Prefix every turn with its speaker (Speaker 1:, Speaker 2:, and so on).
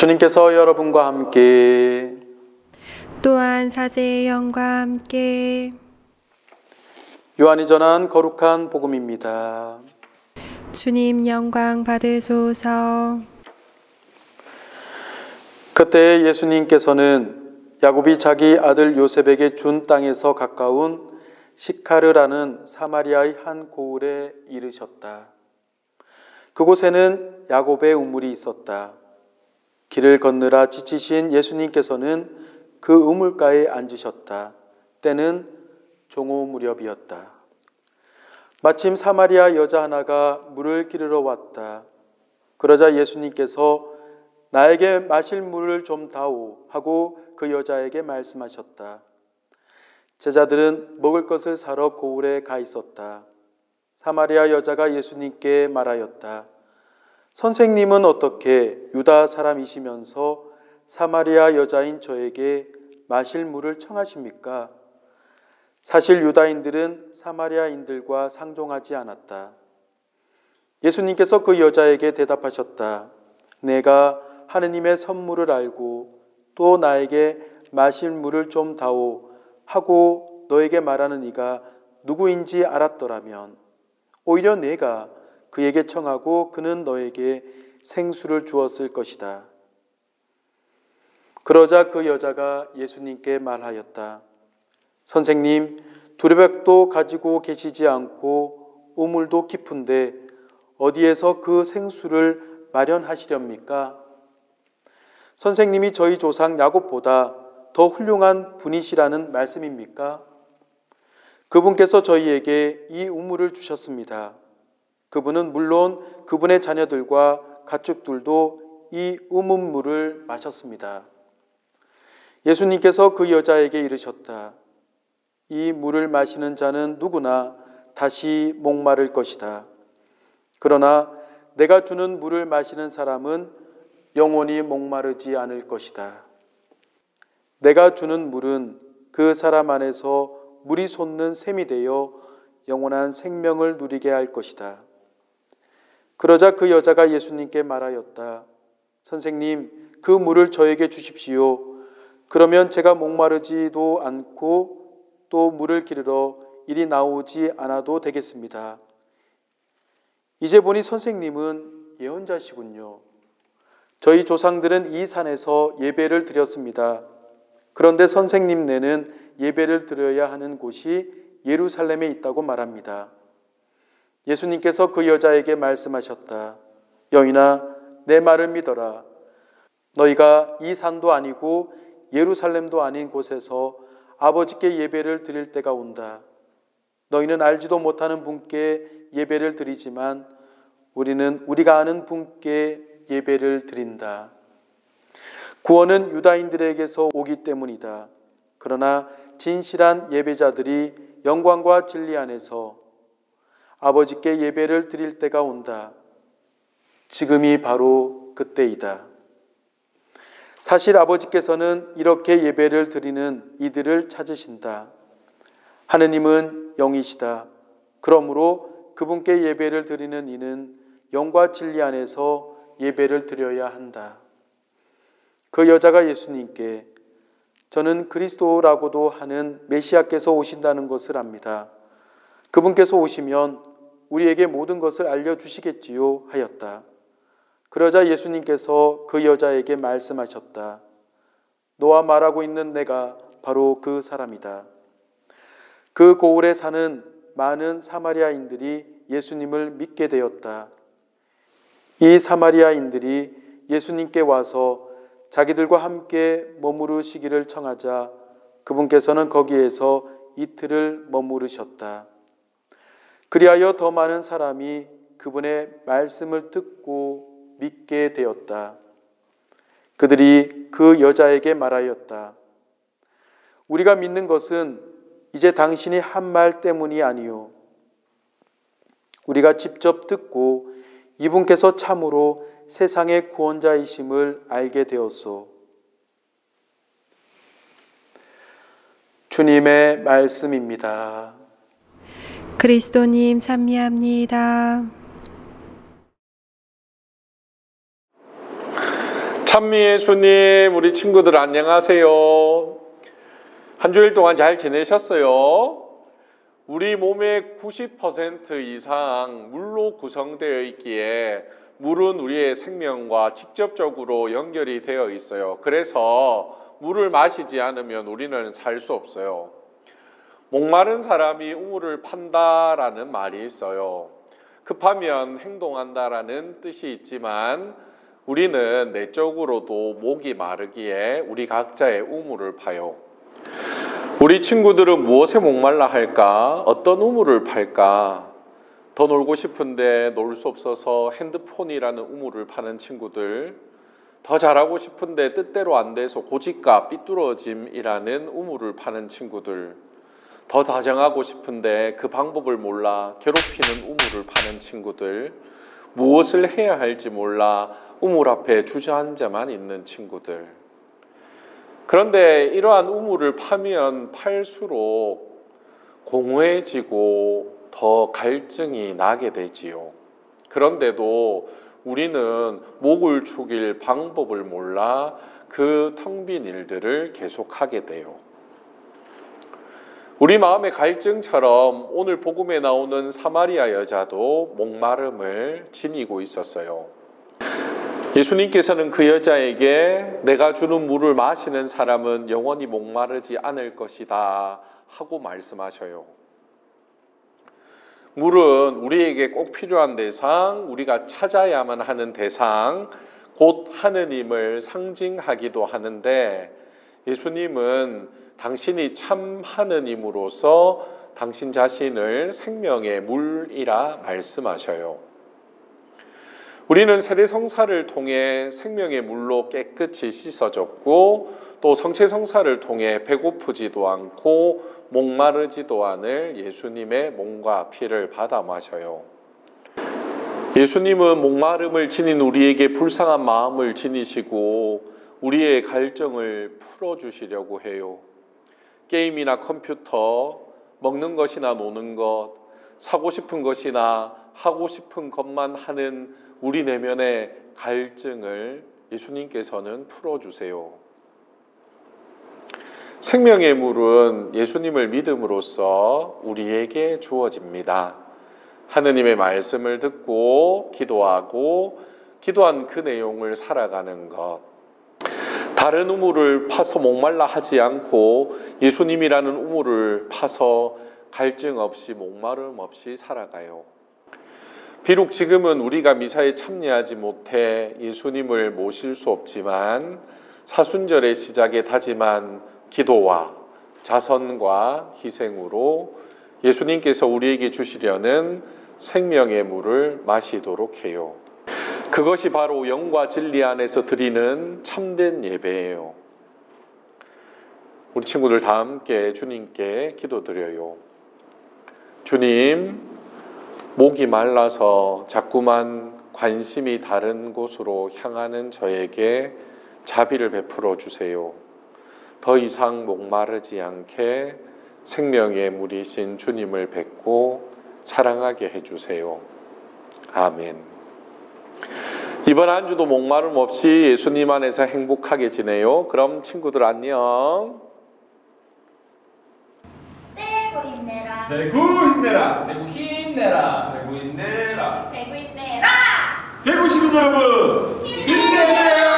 Speaker 1: 주님께서 여러분과 함께
Speaker 2: 또한 사제의 영과 함께
Speaker 1: 요한이 전한 거룩한 복음입니다.
Speaker 2: 주님 영광 받으소서.
Speaker 1: 그때 예수님께서는 야곱이 자기 아들 요셉에게 준 땅에서 가까운 시카르라는 사마리아의 한 고을에 이르셨다. 그곳에는 야곱의 우물이 있었다. 길을 건너라 지치신 예수님께서는 그 우물가에 앉으셨다. 때는 종오 무렵이었다. 마침 사마리아 여자 하나가 물을 기르러 왔다. 그러자 예수님께서 나에게 마실 물을 좀 다오 하고 그 여자에게 말씀하셨다. 제자들은 먹을 것을 사러 고을에 가 있었다. 사마리아 여자가 예수님께 말하였다. 선생님은 어떻게 유다 사람이시면서 사마리아 여자인 저에게 마실 물을 청하십니까? 사실 유다인들은 사마리아인들과 상종하지 않았다. 예수님께서 그 여자에게 대답하셨다. 내가 하느님의 선물을 알고 또 나에게 마실 물을 좀 다오 하고 너에게 말하는 이가 누구인지 알았더라면 오히려 내가 그에게 청하고 그는 너에게 생수를 주었을 것이다. 그러자 그 여자가 예수님께 말하였다. 선생님, 두레박도 가지고 계시지 않고 우물도 깊은데 어디에서 그 생수를 마련하시렵니까? 선생님이 저희 조상 야곱보다 더 훌륭한 분이시라는 말씀입니까? 그분께서 저희에게 이 우물을 주셨습니다. 그분은 물론 그분의 자녀들과 가축들도 이 우물물을 마셨습니다. 예수님께서 그 여자에게 이르셨다. 이 물을 마시는 자는 누구나 다시 목마를 것이다. 그러나 내가 주는 물을 마시는 사람은 영원히 목마르지 않을 것이다. 내가 주는 물은 그 사람 안에서 물이 솟는 샘이 되어 영원한 생명을 누리게 할 것이다. 그러자 그 여자가 예수님께 말하였다. 선생님, 그 물을 저에게 주십시오. 그러면 제가 목마르지도 않고 또 물을 기르러 이리 나오지 않아도 되겠습니다. 이제 보니 선생님은 예언자시군요. 저희 조상들은 이 산에서 예배를 드렸습니다. 그런데 선생님네는 예배를 드려야 하는 곳이 예루살렘에 있다고 말합니다. 예수님께서 그 여자에게 말씀하셨다. 여인아, 내 말을 믿어라. 너희가 이 산도 아니고 예루살렘도 아닌 곳에서 아버지께 예배를 드릴 때가 온다. 너희는 알지도 못하는 분께 예배를 드리지만 우리는 우리가 아는 분께 예배를 드린다. 구원은 유다인들에게서 오기 때문이다. 그러나 진실한 예배자들이 영광과 진리 안에서 아버지께 예배를 드릴 때가 온다. 지금이 바로 그때이다. 사실 아버지께서는 이렇게 예배를 드리는 이들을 찾으신다. 하느님은 영이시다. 그러므로 그분께 예배를 드리는 이는 영과 진리 안에서 예배를 드려야 한다. 그 여자가 예수님께 저는 그리스도라고도 하는 메시아께서 오신다는 것을 압니다. 그분께서 오시면 우리에게 모든 것을 알려주시겠지요 하였다. 그러자 예수님께서 그 여자에게 말씀하셨다. 너와 말하고 있는 내가 바로 그 사람이다. 그 고을에 사는 많은 사마리아인들이 예수님을 믿게 되었다. 이 사마리아인들이 예수님께 와서 자기들과 함께 머무르시기를 청하자 그분께서는 거기에서 이틀을 머무르셨다. 그리하여 더 많은 사람이 그분의 말씀을 듣고 믿게 되었다. 그들이 그 여자에게 말하였다. 우리가 믿는 것은 이제 당신이 한 말 때문이 아니요. 우리가 직접 듣고 이분께서 참으로 세상의 구원자이심을 알게 되었소. 주님의 말씀입니다.
Speaker 2: 그리스도님 찬미합니다.
Speaker 3: 찬미예수님, 우리 친구들 안녕하세요. 한 주일 동안 잘 지내셨어요? 우리 몸의 90% 이상 물로 구성되어 있기에 물은 우리의 생명과 직접적으로 연결이 되어 있어요. 그래서 물을 마시지 않으면 우리는 살 수 없어요. 목마른 사람이 우물을 판다라는 말이 있어요. 급하면 행동한다라는 뜻이 있지만 우리는 내적으로도 목이 마르기에 우리 각자의 우물을 파요. 우리 친구들은 무엇에 목말라 할까? 어떤 우물을 팔까? 더 놀고 싶은데 놀 수 없어서 핸드폰이라는 우물을 파는 친구들, 더 잘하고 싶은데 뜻대로 안 돼서 고집과 삐뚤어짐이라는 우물을 파는 친구들, 더 다정하고 싶은데 그 방법을 몰라 괴롭히는 우물을 파는 친구들, 무엇을 해야 할지 몰라 우물 앞에 주저앉아만 있는 친구들. 그런데 이러한 우물을 파면 팔수록 공허해지고 더 갈증이 나게 되지요. 그런데도 우리는 목을 축일 방법을 몰라 그 텅 빈 일들을 계속하게 돼요. 우리 마음의 갈증처럼 오늘 복음에 나오는 사마리아 여자도 목마름을 지니고 있었어요. 예수님께서는 그 여자에게 내가 주는 물을 마시는 사람은 영원히 목마르지 않을 것이다 하고 말씀하셔요. 물은 우리에게 꼭 필요한 대상, 우리가 찾아야만 하는 대상, 곧 하느님을 상징하기도 하는데 예수님은 당신이 참 하느님으로서 당신 자신을 생명의 물이라 말씀하셔요. 우리는 세례성사를 통해 생명의 물로 깨끗이 씻어졌고 또 성체성사를 통해 배고프지도 않고 목마르지도 않을 예수님의 몸과 피를 받아 마셔요. 예수님은 목마름을 지닌 우리에게 불쌍한 마음을 지니시고 우리의 갈증을 풀어주시려고 해요. 게임이나 컴퓨터, 먹는 것이나 노는 것, 사고 싶은 것이나 하고 싶은 것만 하는 우리 내면의 갈증을 예수님께서는 풀어주세요. 생명의 물은 예수님을 믿음으로써 우리에게 주어집니다. 하느님의 말씀을 듣고 기도하고 기도한 그 내용을 살아가는 것. 다른 우물을 파서 목말라 하지 않고 예수님이라는 우물을 파서 갈증 없이 목마름 없이 살아가요. 비록 지금은 우리가 미사에 참여하지 못해 예수님을 모실 수 없지만 사순절의 시작에 다짐한 기도와 자선과 희생으로 예수님께서 우리에게 주시려는 생명의 물을 마시도록 해요. 그것이 바로 영과 진리 안에서 드리는 참된 예배예요. 우리 친구들 다 함께 주님께 기도드려요. 주님, 목이 말라서 자꾸만 관심이 다른 곳으로 향하는 저에게 자비를 베풀어 주세요. 더 이상 목마르지 않게 생명의 물이신 주님을 뵙고 사랑하게 해주세요. 아멘. 이번 한 주도 목마름 없이 예수님 안에서 행복하게 지내요. 그럼 친구들 안녕.
Speaker 4: 대구 힘내라.
Speaker 5: 대구 힘내라.
Speaker 6: 대구 힘내라. 대구 힘내라.
Speaker 4: 대구 힘내라.
Speaker 5: 대구 시민 여러분 힘내세요.